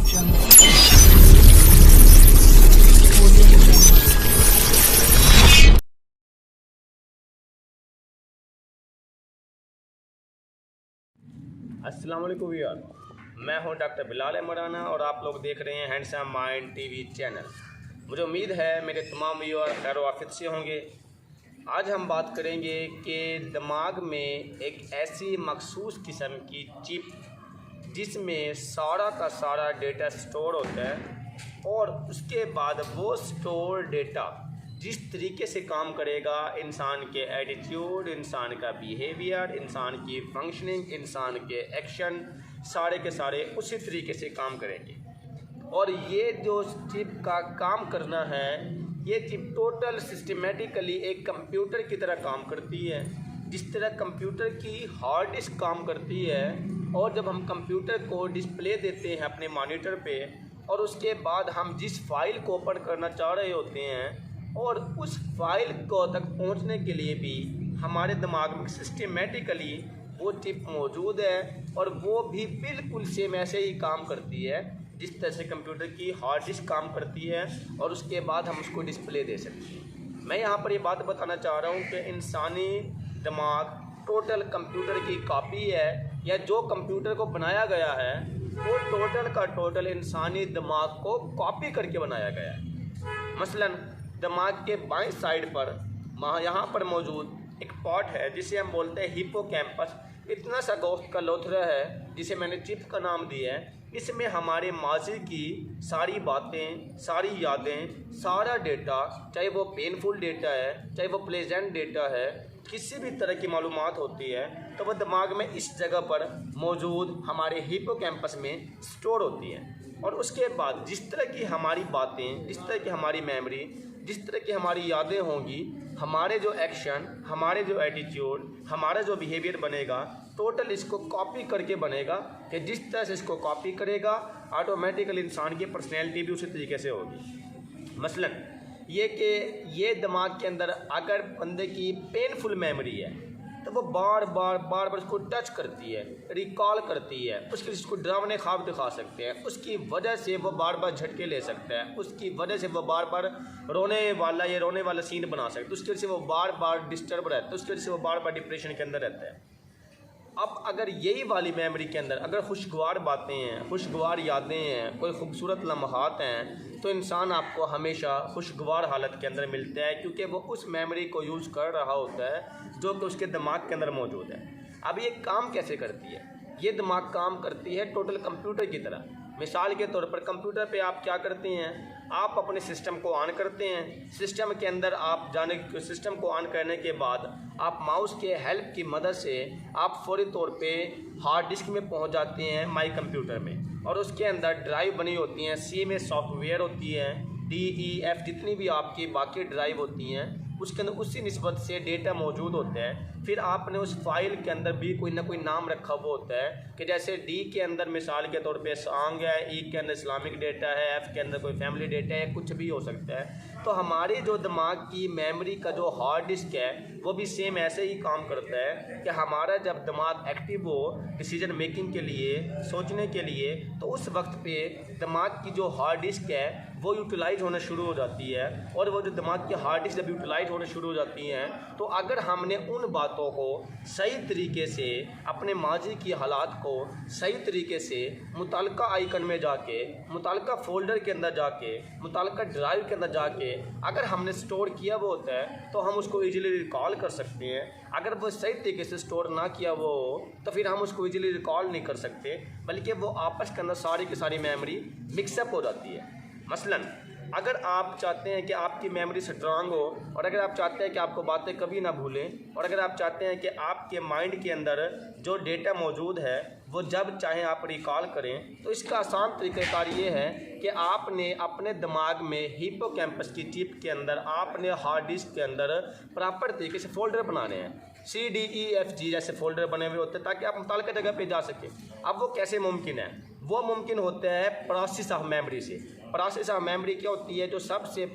अस्सलाम वालेकुम यार, मैं हूं डॉक्टर बिलाल मराना और आप लोग देख रहे हैं हैंडसम माइंड टीवी चैनल। मुझे उम्मीद है मेरे तमाम व्यूअर खैर वाफियत से होंगे। आज हम बात करेंगे कि दिमाग में एक ऐसी मखसूस किस्म की चिप जिसमें सारा का सारा डेटा स्टोर होता है और उसके बाद वो स्टोर डेटा जिस तरीके से काम करेगा, इंसान के एटीट्यूड, इंसान का बिहेवियर, इंसान की फंक्शनिंग, इंसान के एक्शन, सारे के सारे उसी तरीके से काम करेंगे। और ये जो चिप का काम करना है, ये चिप टोटल सिस्टमेटिकली एक कंप्यूटर की तरह काम करती है। जिस तरह कंप्यूटर की हार्ड डिस्क काम करती है, और जब हम कंप्यूटर को डिस्प्ले देते हैं अपने मॉनिटर पे, और उसके बाद हम जिस फाइल को ओपन करना चाह रहे होते हैं और उस फाइल को तक पहुंचने के लिए भी हमारे दिमाग में सिस्टमेटिकली वो चिप मौजूद है, और वो भी बिल्कुल सेम ऐसे ही काम करती है जिस तरह से कंप्यूटर की हार्ड डिस्क काम करती है, और उसके बाद हम उसको डिस्प्ले दे सकते हैं। मैं यहाँ पर ये बात बताना चाह रहा हूँ कि इंसानी दिमाग टोटल कंप्यूटर की कॉपी है, या जो कंप्यूटर को बनाया गया है वो टोटल का टोटल इंसानी दिमाग को कॉपी करके बनाया गया है। मसलन दिमाग के बाएं साइड पर यहाँ पर मौजूद एक पॉट है जिसे हम बोलते हैं हिप्पोकैम्पस। इतना सा गोश्त का लोथरा है जिसे मैंने चिप का नाम दिया है। इसमें हमारे माजी की सारी बातें, सारी यादें, सारा डेटा, चाहे वो पेनफुल डेटा है, चाहे वो प्लेजेंट डेटा है, किसी भी तरह की मालूमात होती है तो वह दिमाग में इस जगह पर मौजूद हमारे हिप्पोकैम्पस में स्टोर होती है। और उसके बाद जिस तरह की हमारी बातें, जिस तरह की हमारी मेमोरी, जिस तरह की हमारी यादें होंगी, हमारे जो एक्शन, हमारे जो एटीट्यूड, हमारा जो बिहेवियर बनेगा, टोटल इसको कॉपी करके बनेगा कि जिस तरह से इसको कॉपी करेगा ऑटोमेटिकली इंसान की पर्सनैलिटी भी उसी तरीके से होगी। मसलन ये कि ये दिमाग के अंदर अगर बंदे की पेनफुल मेमोरी है तो वो बार बार उसको टच करती है, रिकॉल करती है, उसको डरावने ख्वाब दिखा सकते हैं, उसकी वजह से वो बार बार झटके ले सकता है, उसकी वजह से वो बार बार रोने वाला सीन बना सकता है, उसकी वजह से वो बार बार डिस्टर्ब रहता है, उसकी वजह से वो बार बार डिप्रेशन के अंदर रहता है। अब अगर यही वाली मेमोरी के अंदर अगर खुशगवार बातें हैं, खुशगवार यादें हैं, कोई खूबसूरत लम्हात हैं, तो इंसान आपको हमेशा खुशगवार हालत के अंदर मिलता है, क्योंकि वो उस मेमोरी को यूज़ कर रहा होता है जो कि उसके दिमाग के अंदर मौजूद है। अब ये काम कैसे करती है? ये दिमाग काम करती है टोटल कंप्यूटर की तरह। मिसाल के तौर पर कंप्यूटर पे आप क्या करते हैं, आप अपने सिस्टम को ऑन करते हैं। सिस्टम के अंदर आप सिस्टम को ऑन करने के बाद आप माउस के हेल्प की मदद से आप फौरी तौर पे हार्ड डिस्क में पहुंच जाते हैं माई कंप्यूटर में, और उसके अंदर ड्राइव बनी होती हैं, सी में सॉफ्टवेयर होती है, DEF जितनी भी आपकी बाकी ड्राइव होती हैं उसके अंदर उसी निस्बत से डेटा मौजूद होता है। फिर आपने उस फाइल के अंदर भी कोई ना कोई नाम रखा हुआ होता है कि जैसे D के अंदर मिसाल के तौर पे सॉन्ग है, E के अंदर इस्लामिक डेटा है, F के अंदर कोई फैमिली डेटा है, कुछ भी हो सकता है। तो हमारे जो दिमाग की मेमोरी का जो हार्ड डिस्क है वो भी सेम ऐसे ही काम करता है कि हमारा जब दिमाग एक्टिव हो डिसीजन मेकिंग के लिए, सोचने के लिए, तो उस वक्त पे दिमाग की जो हार्ड डिस्क है वो यूटिलाइज होना शुरू हो जाती है। और वो जो दिमाग की हार्ड डिस्क जब यूटिलाइज होना शुरू हो जाती हैं तो अगर हमने उन बातों को सही तरीके से, अपने माजी की हालात को सही तरीके से मुताल्लिका आइकन में जाके, मुताल्लिका फ़ोल्डर के अंदर जाके, मुताल्लिका ड्राइव के अंदर जाके अगर हमने स्टोर किया वो होता है तो हम उसको ईजिली रिकॉल कर सकते हैं। अगर वो सही तरीके से स्टोर ना किया वो हो तो फिर हम उसको ईजिली रिकॉल नहीं कर सकते, बल्कि वो आपस के अंदर सारी की सारी मेमोरी मिक्सअप हो जाती है। मसलन अगर आप चाहते हैं कि आपकी मेमोरी स्ट्रांग हो, और अगर आप चाहते हैं कि आपको बातें कभी ना भूलें, और अगर आप चाहते हैं कि आपके माइंड के अंदर जो डेटा मौजूद है वो जब चाहें आप रिकॉल करें, तो इसका आसान तरीक़ाकार ये है कि आपने अपने दिमाग में हिप्पोकैम्पस की चिप के अंदर आपने हार्ड डिस्क के अंदर प्रॉपर तरीके से फ़ोल्डर बनाने हैं। CDEFG जैसे फ़ोल्डर बने हुए होते हैं ताकि आप मुताल्लिका जगह पे जा सकें। अब वो कैसे मुमकिन है? वो मुमकिन होता है प्रोसेस ऑफ मेमोरी से। प्रोसेस ऑफ मेमोरी क्या होती है? जो सबसे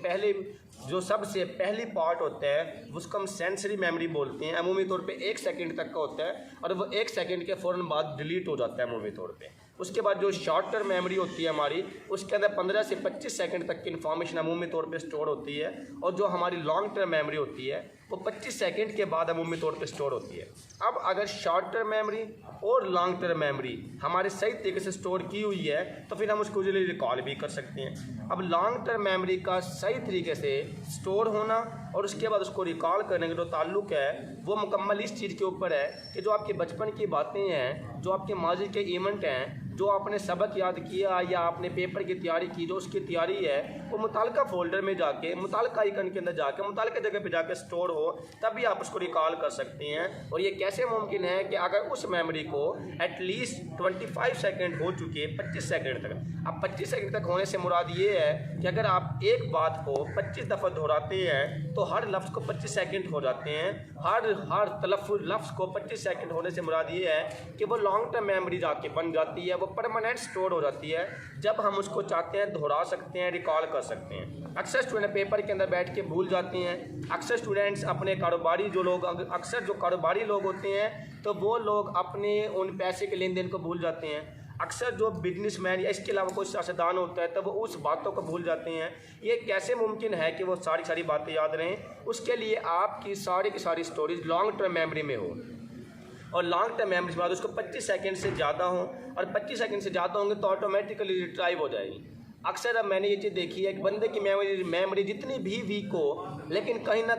पहली पार्ट होता है उसको हम सेंसरी मेमोरी बोलते हैं। अमूमी तौर पे 1 सेकंड तक का होता है, और वो 1 सेकंड के फ़ौरन बाद डिलीट हो जाता है अमूमी तौर पे। उसके बाद जो शॉर्ट टर्म मेमोरी होती है हमारी, उसके अंदर 15 से 25 सेकंड तक की इन्फॉर्मेशन अमूमी तौर पे स्टोर होती है, और जो हमारी लॉन्ग टर्म मेमोरी होती है वो 25 सेकंड के बाद अमूमी तौर पे स्टोर होती है। अब अगर शॉर्ट टर्म मेमोरी और लॉन्ग टर्म मेमोरी हमारे सही तरीके से स्टोर की हुई है तो फिर हम उसको इजीली रिकॉल भी कर सकते हैं। अब लॉन्ग टर्म मेमोरी का सही तरीके से स्टोर होना और उसके बाद उसको रिकॉल करने का जो ताल्लुक है वो मुकम्मल इस चीज़ के ऊपर है कि जो आपके बचपन की बातें हैं, जो आपके माजी के इवेंट हैं, जो आपने सबक याद किया या आपने पेपर की तैयारी की, जो उसकी तैयारी है वो मुताल्लिका फ़ोल्डर में जाके, मुताल्लिका आइकन के अंदर जाके, मुताल्लिका जगह पे जाके स्टोर हो, तभी आप उसको रिकॉल कर सकते हैं। और ये कैसे मुमकिन है कि अगर उस मेमोरी को एटलीस्ट 25 सेकंड हो चुके, 25 सेकंड तक। अब 25 सेकंड तक होने से मुराद ये है कि अगर आप एक बात को 25 दफ़ा दोहराते हैं तो हर लफ्ज़ को 25 सेकंड हो जाते हैं। हर तलफ़्फ़ुज़ लफ्ज़ को 25 सेकंड होने से मुराद ये है कि वो लॉन्ग टर्म मेमोरी जाके बन जाती है, वो परमानेंट स्टोर हो जाती है। जब हम उसको चाहते हैं दोहरा सकते हैं, रिकॉल कर सकते हैं। अक्सर स्टूडेंट पेपर के अंदर बैठ के भूल जाते हैं। अक्सर स्टूडेंट्स अपने कारोबारी अक्सर जो कारोबारी लोग होते हैं तो वो लोग अपने उन पैसे के लेन देन को भूल जाते हैं। अक्सर जो बिजनेसमैन या इसके अलावा कोई सियासतदान होता है तब वो उस बातों को भूल जाते हैं। ये कैसे मुमकिन है कि वो सारी बातें याद रहें? उसके लिए आपकी सारी की सारी स्टोरीज लॉन्ग टर्म मेमोरी में हो, और लॉन्ग टर्म मेमोरी के बाद उसको 25 सेकंड से ज़्यादा हो, और 25 सेकंड से ज़्यादा होंगे तो ऑटोमेटिकली रिट्राइव हो जाएगी। अक्सर अब मैंने ये चीज़ देखी है कि बंदे की मेमोरी जितनी भी वीक हो, लेकिन कहीं ना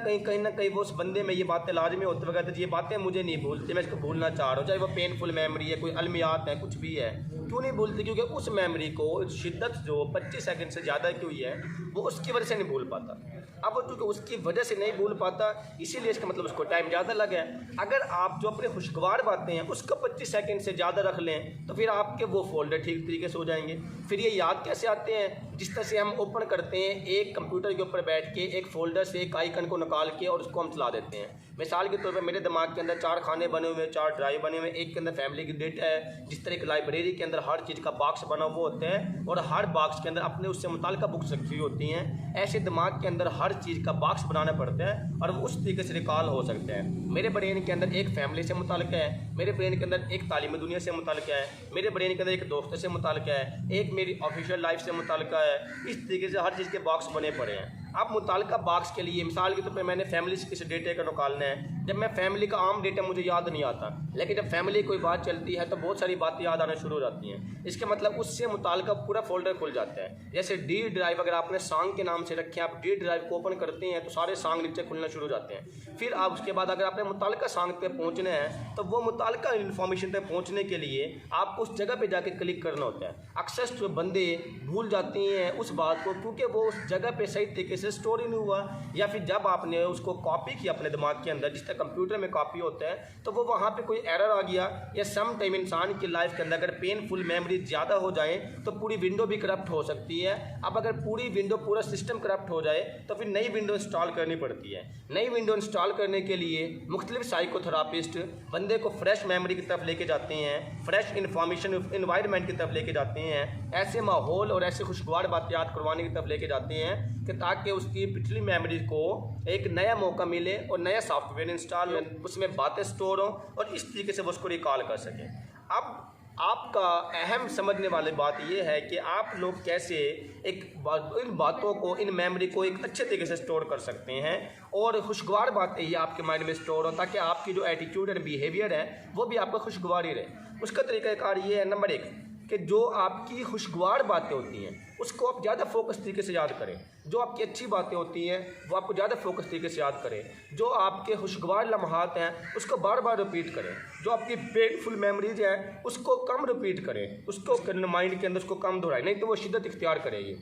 कहीं वो उस बंदे में ये बातें लाजमी होते हुए कहते हैं ये बातें मुझे नहीं भूलती, मैं इसको भूलना चाह रहा हूँ, चाहे वो पेनफुल मेमोरी है, कोई अलमियात है, कुछ भी है। क्यों नहीं भूलती? क्योंकि उस मेमोरी को शिद्दत जो 25 सेकंड से ज़्यादा की हुई है वो उसकी वजह से नहीं भूल पाता। अब वो चूँकि उसकी वजह से नहीं भूल पाता इसीलिए इसका मतलब उसको टाइम ज़्यादा लगा है। अगर आप जो अपने खुशगवार बातें हैं उसको 25 सेकंड से ज़्यादा रख लें तो फिर आपके वो फोल्डर ठीक तरीके से हो जाएंगे। फिर ये याद कैसे आते हैं? जिस तरह से हम ओपन करते हैं एक कंप्यूटर के ऊपर बैठ के, एक फ़ोल्डर से एक आइकन को निकाल के और उसको हम चला देते हैं। मिसाल के तौर पर मेरे दिमाग के अंदर 4 खाने बने हुए हैं, 4 ड्राइव बने हुए हैं। एक के अंदर फैमिली की डेटा है, जिस तरह की लाइब्रेरी के अंदर हर चीज़ का बॉक्स बना हुआ होता है और हर बॉक्स के अंदर अपने उससे मुताल्लिका बुक्स रखी हुई होती हैं। ऐसे दिमाग के अंदर हर चीज़ का बॉक्स बनाना पड़ता है और वो उस तरीके से रिकॉल हो सकता है। मेरे ब्रेन के अंदर एक फैमिली से मुताल्लिका है, मेरे ब्रेन के अंदर एक तालीमी दुनिया से मुताल्लिका है, मेरे ब्रेन के अंदर एक दोस्त से मुताल्लिका है, एक मेरी ऑफिशियल लाइफ से मुताल्लिका है। इस तरीके से हर चीज़ के बॉक्स बने पड़े हैं। अब मुताल्लिका बॉक्स के लिए मिसाल के तौर पर मैंने फैमिली से किसी डेटे का निकालना है। जब मैं फैमिली का आम डेटा मुझे याद नहीं आता, लेकिन जब फैमिली कोई बात चलती है तो बहुत सारी बातें याद आना शुरू हो जाती हैं। इसके मतलब उससे मुताल्लिका पूरा फोल्डर खुल जाता है। जैसे डी ड्राइव अगर आपने सॉन्ग के नाम से रखे, आप डी ड्राइव को ओपन करते हैं तो सारे सॉन्ग नीचे खुलना शुरू हो जाते हैं। फिर आप उसके बाद अगर आपने मुताल्लिका सॉन्ग पे पहुंचना है तो वो मुताल्लिका इन्फॉर्मेशन तक पहुंचने के लिए आपको उस जगह पे जाके क्लिक करना होता है। अक्सर जो बंदे भूल जाते हैं उस बात को क्योंकि वो उस जगह पे सही तरीके से स्टोर ही नहीं हुआ, या फिर जब आपने उसको कॉपी किया अपने दिमाग के अंदर, जिस तरह कंप्यूटर में कॉपी होता है, तो वो वहाँ पे कोई एरर आ गया। या सम टाइम इंसान की लाइफ के अंदर अगर पेनफुल मेमोरी ज़्यादा हो जाए तो पूरी विंडो भी करप्ट हो सकती है। अब अगर पूरी विंडो, पूरा सिस्टम करप्ट हो जाए तो फिर नई विंडो इंस्टॉल करनी पड़ती है। नई विंडो इंस्टॉल करने के लिए मुख्तलिफ साइकोथेरापिस्ट बंदे को फ्रेश मेमोरी की तरफ लेके जाते हैं, फ्रेश इन्फॉर्मेशन इन्वायरमेंट की तरफ लेके जाते हैं, ऐसे माहौल और ऐसे खुशगवार बातें याद करवाने की तरफ लेके जाते हैं कि ताकि उसकी पिछली मेमोरी को एक नया मौका मिले और नया सॉफ्टवेयर इंस्टॉल हो, उसमें बातें स्टोर हों और इस तरीके से वो उसको रिकॉल कर सकें। अब आपका अहम समझने वाली बात यह है कि आप लोग कैसे इन बातों को, इन मेमोरी को एक अच्छे तरीके से स्टोर कर सकते हैं और खुशगवार बातें ये आपके माइंड में स्टोर हो ताकि आपकी जो एटीट्यूड एंड बिहेवियर है वो भी आपका खुशगवार ही रहे। उसका तरीक़ाकार ये है, नंबर 1 कि जो आपकी खुशगवार बातें होती हैं उसको आप ज़्यादा फोकस तरीके से याद करें। जो आपकी अच्छी बातें होती हैं वो आपको ज़्यादा फोकस तरीके से याद करें। जो आपके खुशगवार लम्हात हैं उसको बार बार रिपीट करें। जो आपकी पेनफुल मेमोरीज हैं उसको कम रिपीट करें, उसको माइंड के अंदर उसको कम दोहराएं, नहीं तो वो शिद्दत इख्तियार करेगी।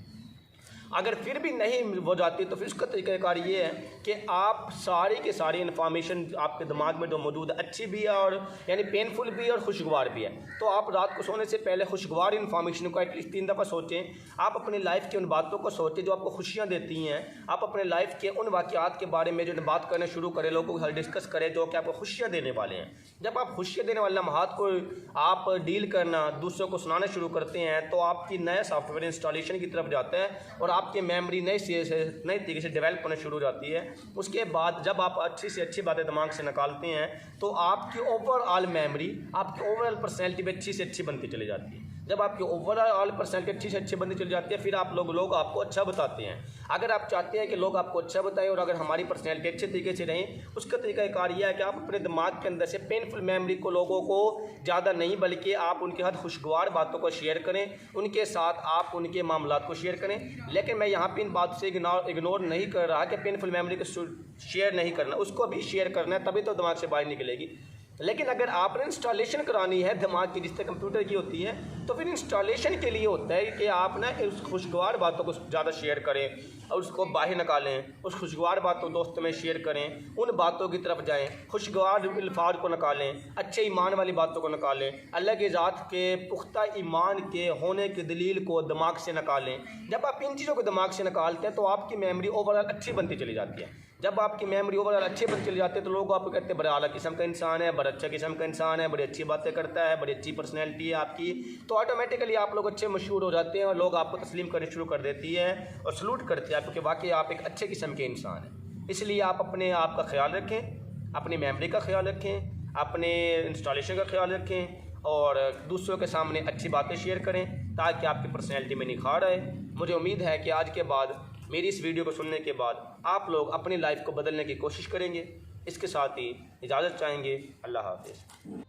अगर फिर भी नहीं हो जाती तो फिर उसका तरीक़ाकार ये है कि आप सारी की सारी इन्फॉर्मेशन आपके दिमाग में जो मौजूद है, अच्छी भी है और यानी पेनफुल भी है और खुशगवार भी है, तो आप रात को सोने से पहले खुशगवार इन्फॉर्मेशन को एटलीस्ट 3 दफ़ा सोचें। आप अपनी लाइफ की उन बातों को सोचें जो आपको खुशियाँ देती हैं। आप अपने लाइफ के उन वाक़यात के बारे में जो बात करना शुरू करें, लोगों के साथ डिस्कस करें जो कि आपको खुशियाँ देने वाले हैं। जब आप खुशियाँ देने वाले लम्हात को आप डील करना, दूसरों को सुनाना शुरू करते हैं तो आपकी नया सॉफ्टवेयर इंस्टॉलेशन की तरफ जाता है और आपकी मेमोरी नई तरीके से डेवलप होने शुरू हो जाती है। उसके बाद जब आप अच्छी से अच्छी बातें दिमाग से निकालते हैं तो आपकी ओवरऑल मेमोरी, आपकी ओवरऑल पर्सनैलिटी भी अच्छी से अच्छी बनती चली जाती है। जब आपकी ओवरऑल पर्सनैलिटी अच्छी से अच्छी बनती चली जाती है, फिर आप लोग आपको अच्छा बताते हैं। अगर आप चाहते हैं कि लोग आपको अच्छा बताएं और अगर हमारी पर्सनैलिटी अच्छे तरीके से रहें, उसका तरीक़ाकार यह है कि आप अपने दिमाग के अंदर से पेनफुल मेमोरी को लोगों को ज़्यादा नहीं, बल्कि आप उनके साथ खुशगवार बातों को शेयर करें, उनके साथ आप उनके मामलात को शेयर करें। लेकिन मैं यहाँ पर इन बात से इग्नोर नहीं कर रहा कि पेनफुल मेमोरी को शेयर नहीं करना, उसको भी शेयर करना है, तभी तो दिमाग से बाहर निकलेगी। लेकिन अगर आपने इंस्टॉलेशन करानी है दिमाग की, जिससे कंप्यूटर की होती है, तो फिर इंस्टॉलेशन के लिए होता है कि आप ना उस खुशगवार बातों को ज़्यादा शेयर करें और उसको बाहर निकालें, उस खुशगवार बातों दोस्तों में शेयर करें, उन बातों की तरफ जाएं, खुशगवार अल्फाज को निकालें, अच्छे ईमान वाली बातों को निकालें, अल्लाह की ज़ात के पुख्ता ईमान के होने की दलील को दिमाग से निकालें। जब आप इन चीज़ों को दिमाग से निकालते हैं तो आपकी मेमोरी ओवरऑल अच्छी बनती चली जाती है। जब आपकी मेमोरी ओवरऑल अच्छी बनती चली जाती है तो लोग आपको कहते हैं बड़ा आला किस्म का इंसान है, बड़ा अच्छा किस्म का इंसान है, बड़ी अच्छी बातें करता है, बड़ी अच्छी पर्सनैलिटी है आपकी, तो ऑटोमेटिकली आप लोग अच्छे मशहूर हो जाते हैं और लोग आपको तस्लीम करनी शुरू कर देती है और सलूट करते हैं, क्योंकि वाकई आप एक अच्छे किस्म के इंसान हैं। इसलिए आप अपने आप का ख्याल रखें, अपनी मेमोरी का ख्याल रखें, अपने इंस्टॉलेशन का ख्याल रखें और दूसरों के सामने अच्छी बातें शेयर करें ताकि आपकी पर्सनैलिटी में निखार आए। मुझे उम्मीद है कि आज के बाद मेरी इस वीडियो को सुनने के बाद आप लोग अपनी लाइफ को बदलने की कोशिश करेंगे। इसके साथ ही इजाज़त चाहेंगे। अल्लाह हाफ़िज़।